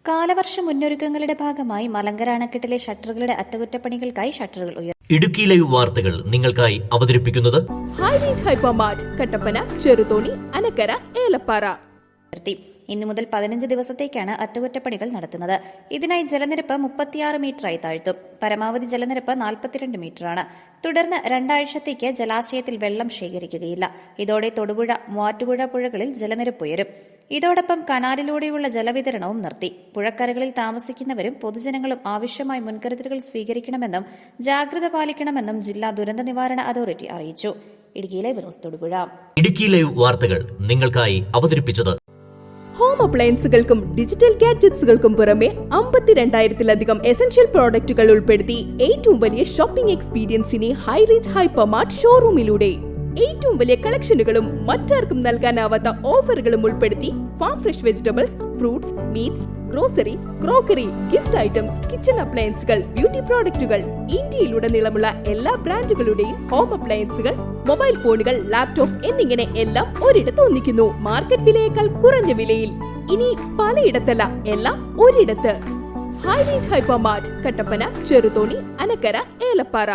കാലവർഷ മുന്നൊരുക്കങ്ങളുടെ ഭാഗമായി മലങ്കര അണക്കെട്ടിലെ ഷട്ടറുകളുടെ അറ്റകുറ്റപ്പണികൾക്കായി ഷട്ടറുകൾ ഉയർത്തി. ഇടുക്കി ലൈവ് വാർത്തകൾ നിങ്ങൾക്കായി അവതരിപ്പിക്കുന്നത് ഹൈറേഞ്ച് ഹൈപ്പർമാർട്ട് കട്ടപ്പന, ചെറുതോണി, അനക്കര, ഏലപ്പാറ. ഇന്നു മുതൽ 15 ദിവസത്തേക്കാണ് അറ്റകുറ്റപ്പണികൾ നടത്തുന്നത്. ഇതിനായി ജലനിരപ്പ് 36 മീറ്ററായി താഴ്ത്തും. പരമാവധി ജലനിരപ്പ് 42 മീറ്ററാണ്. തുടർന്ന് 2 ആഴ്ചത്തേക്ക് ജലാശയത്തിൽ വെള്ളം ശേഖരിക്കുകയില്ല. ഇതോടെ തൊടുപുഴ, മൂവാറ്റുപുഴ പുഴകളിൽ ജലനിരപ്പ് ഉയരും. ഇതോടൊപ്പം കനാലിലൂടെയുള്ള ജലവിതരണവും നിർത്തി. പുഴക്കരകളിൽ താമസിക്കുന്നവരും പൊതുജനങ്ങളും ആവശ്യമായ മുൻകരുതലുകൾ സ്വീകരിക്കണമെന്നും ജാഗ്രത പാലിക്കണമെന്നും ജില്ലാ ദുരന്ത നിവാരണ അതോറിറ്റി അറിയിച്ചു. ഇടുക്കിയിലെ വിനോസ് തൊടുപുഴ. ഇടുക്കി ലൈവ് വാർത്തകൾ നിങ്ങൾക്കായി അവതരിപ്പിച്ചത് ഹോം അപ്ലയൻസുകൾക്കും ഡിജിറ്റൽ ഗാഡ്ജറ്റ്സുകൾക്കും പുറമെ 52,000-ലധികം എസൻഷ്യൽ പ്രോഡക്റ്റുകൾ ഉൾപ്പെടുത്തി ഏറ്റവും വലിയ ഷോപ്പിംഗ് എക്സ്പീരിയൻസിനെ ഹൈറേഞ്ച് ഹൈപ്പർമാർട്ട് ഷോറൂമിലൂടെ ഏറ്റവും വലിയ കളക്ഷനുകളും മറ്റാർക്കും നൽകാനാവാത്ത ഓഫറുകളും ഉൾപ്പെടുത്തി farm fresh vegetables, fruits, meats, grocery, crockery, gift items, kitchen അപ്ലയൻസുകൾ, ബ്യൂട്ടി പ്രോഡക്റ്റുകൾ, ഇന്ത്യയിലുടനീളമുള്ള എല്ലാ ബ്രാൻഡുകളുടെയും ഹോം അപ്ലയൻസുകൾ, മൊബൈൽ ഫോണുകൾ, ലാപ്ടോപ്പ് എന്നിങ്ങനെ എല്ലാം ഒരിടത്ത് ഒന്നിക്കുന്നു. മാർക്കറ്റ് വിലയേക്കാൾ കുറഞ്ഞ വിലയിൽ. ഇനി പലയിടത്തല്ല, എല്ലാം ഒരിടത്ത്. High range hypermart Kattappana, Cheruthoni, Anakkara, Elappara.